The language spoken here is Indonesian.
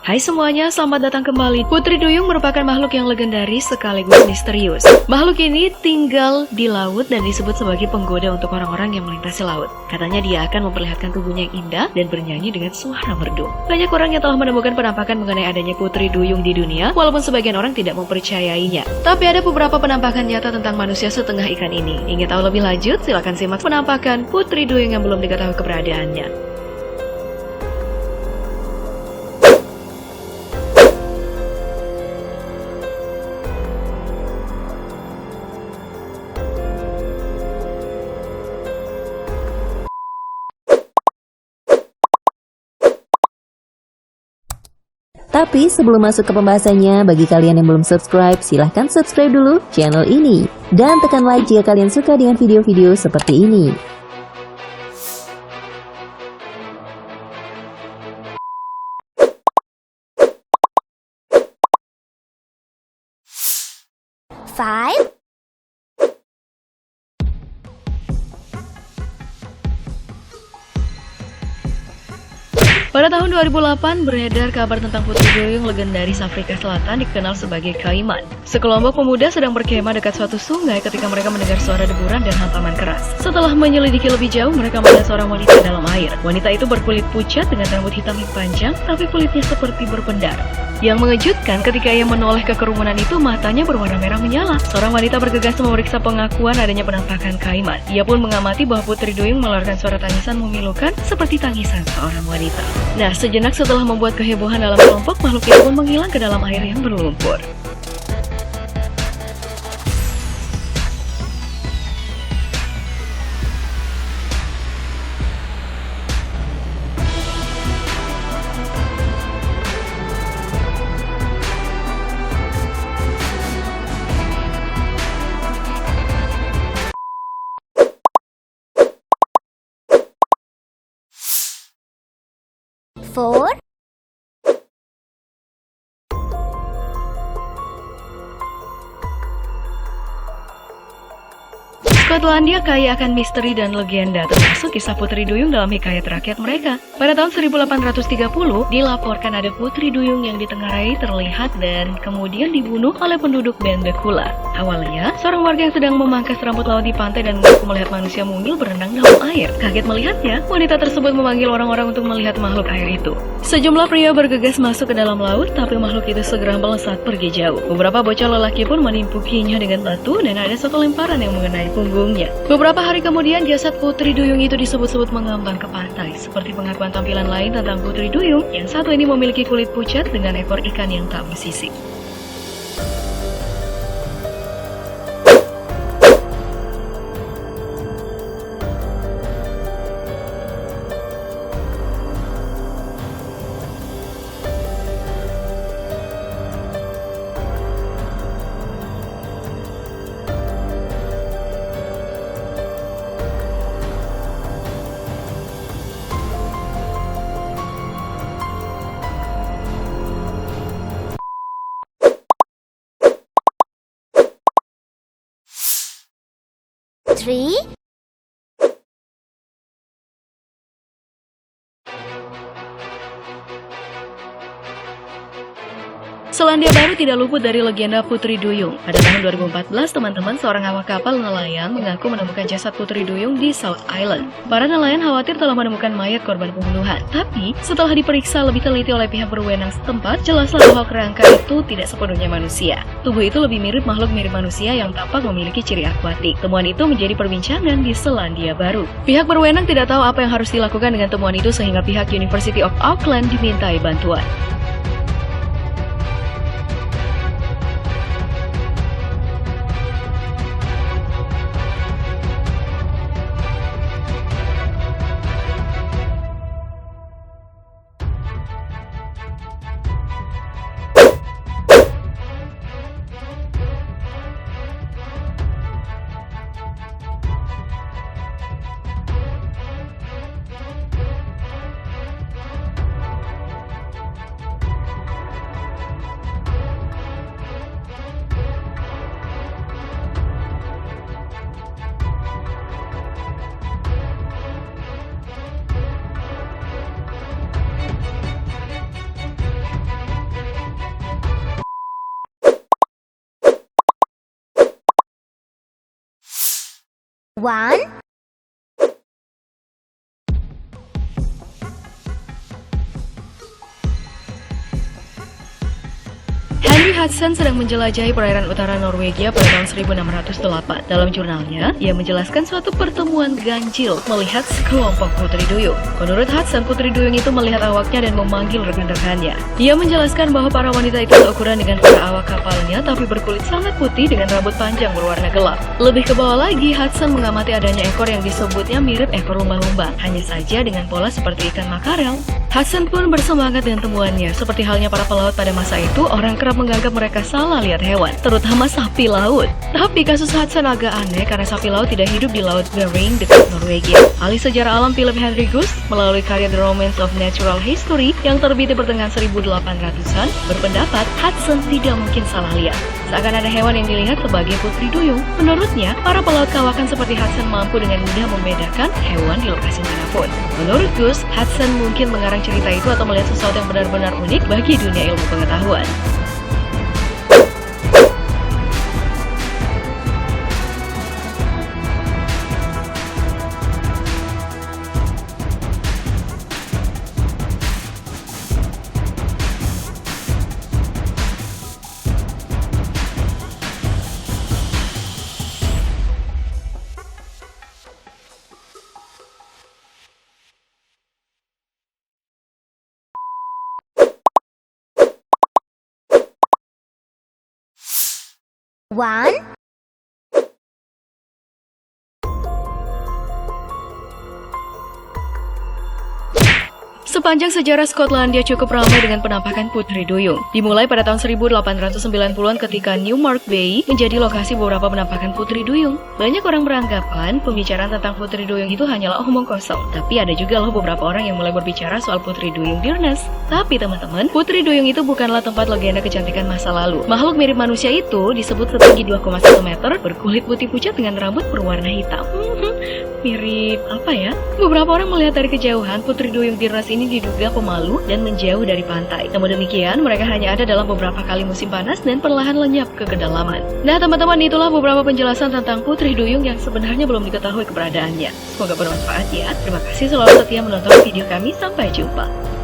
Hai semuanya, selamat datang kembali. Putri Duyung merupakan makhluk yang legendaris sekaligus misterius. Makhluk ini tinggal di laut dan disebut sebagai penggoda untuk orang-orang yang melintasi laut. Katanya dia akan memperlihatkan tubuhnya yang indah dan bernyanyi dengan suara merdu. Banyak orang yang telah menemukan penampakan mengenai adanya Putri Duyung di dunia, walaupun sebagian orang tidak mempercayainya. Tapi ada beberapa penampakan nyata tentang manusia setengah ikan ini. Ingin tahu lebih lanjut? Silakan simak penampakan Putri Duyung yang belum diketahui keberadaannya. Tapi sebelum masuk ke pembahasannya, bagi kalian yang belum subscribe, silahkan subscribe dulu channel ini. Dan tekan like jika kalian suka dengan video-video seperti ini. Five. Pada tahun 2008 beredar kabar tentang Putri Duyung legendaris Afrika Selatan dikenal sebagai Kaiman. Sekelompok pemuda sedang berkemah dekat suatu sungai ketika mereka mendengar suara deburan dan hantaman keras. Setelah menyelidiki lebih jauh, mereka melihat seorang wanita dalam air. Wanita itu berkulit pucat dengan rambut hitam yang panjang, tapi kulitnya seperti berpendar. Yang mengejutkan, ketika ia menoleh ke kerumunan itu, matanya berwarna merah menyala. Seorang wanita bergegas memeriksa pengakuan adanya penampakan Kaiman. Ia pun mengamati bahwa Putri Duyung mengeluarkan suara tangisan memilukan seperti tangisan seorang wanita. Nah, sejenak setelah membuat kehebohan dalam kelompok, makhluk itu pun menghilang ke dalam air yang berlumpur. Four. Skotlandia kaya akan misteri dan legenda, termasuk kisah Putri Duyung dalam hikayat rakyat mereka. Pada tahun 1830, dilaporkan ada Putri Duyung yang ditengarai terlihat dan kemudian dibunuh oleh penduduk Benbecula. Awalnya, seorang warga yang sedang memangkas rambut laut di pantai dan mengaku melihat manusia mungil berenang dalam air. Kaget melihatnya, wanita tersebut memanggil orang-orang untuk melihat makhluk air itu. Sejumlah pria bergegas masuk ke dalam laut, tapi makhluk itu segera melesat pergi jauh. Beberapa bocah lelaki pun menimpukinya dengan batu dan ada satu lemparan yang mengenai punggungnya. Beberapa hari kemudian, jasad Putri Duyung itu disebut-sebut mengambang ke pantai. Seperti pengakuan tampilan lain tentang Putri Duyung, yang satu ini memiliki kulit pucat dengan ekor ikan yang tak bersisik. Three. Selandia Baru tidak luput dari legenda Putri Duyung. Pada tahun 2014, teman-teman seorang awak kapal nelayan mengaku menemukan jasad Putri Duyung di South Island. Para nelayan khawatir telah menemukan mayat korban pembunuhan. Tapi, setelah diperiksa lebih teliti oleh pihak berwenang setempat, jelaslah bahwa kerangka itu tidak sepenuhnya manusia. Tubuh itu lebih mirip makhluk mirip manusia yang tampak memiliki ciri akuatik. Temuan itu menjadi perbincangan di Selandia Baru. Pihak berwenang tidak tahu apa yang harus dilakukan dengan temuan itu sehingga pihak University of Auckland dimintai bantuan. 1. Henry Hudson sedang menjelajahi perairan utara Norwegia pada tahun 1608. Dalam jurnalnya, ia menjelaskan suatu pertemuan ganjil melihat sekelompok putri duyung. Menurut Hudson, putri duyung itu melihat awaknya dan memanggil rekan-rekannya. Ia menjelaskan bahwa para wanita itu seukuran dengan para awak kapalnya, tapi berkulit sangat putih dengan rambut panjang berwarna gelap. Lebih ke bawah lagi, Hudson mengamati adanya ekor yang disebutnya mirip ekor lumba-lumba, hanya saja dengan pola seperti ikan makarel. Hudson pun bersemangat dengan temuannya. Seperti halnya para pelaut pada masa itu, orang kerap menganggap mereka salah lihat hewan, terutama sapi laut. Tapi kasus Hudson agak aneh karena sapi laut tidak hidup di Laut Bering dekat Norwegia. Ahli sejarah alam Philip Henry Goose melalui karya The Romance of Natural History yang terbit di pertengahan 1800-an berpendapat Hudson tidak mungkin salah lihat. Seakan ada hewan yang dilihat sebagai putri duyung. Menurutnya, para pelaut kawakan seperti Hudson mampu dengan mudah membedakan hewan di lokasi manapun. Menurut Goose, Hudson mungkin mengarang cerita itu atau melihat sesuatu yang benar-benar unik bagi dunia ilmu pengetahuan. One. Sepanjang sejarah Skotlandia cukup ramai dengan penampakan putri duyung. Dimulai pada tahun 1890-an ketika Newmark Bay menjadi lokasi beberapa penampakan putri duyung. Banyak orang beranggapan pembicaraan tentang putri duyung itu hanyalah omong kosong. Tapi ada juga loh beberapa orang yang mulai berbicara soal putri duyung Dearness. Tapi teman-teman, putri duyung itu bukanlah tempat legenda kecantikan masa lalu. Makhluk mirip manusia itu disebut setinggi 2,1 meter, berkulit putih pucat dengan rambut berwarna hitam. Mirip apa ya? Beberapa orang melihat dari kejauhan putri duyung Dearness ini diduga pemalu dan menjauh dari pantai. Namun demikian, mereka hanya ada dalam beberapa kali musim panas dan perlahan lenyap ke kedalaman. Nah teman-teman, itulah beberapa penjelasan tentang putri duyung yang sebenarnya belum diketahui keberadaannya. Semoga bermanfaat ya. Terima kasih selalu setia menonton video kami. Sampai jumpa.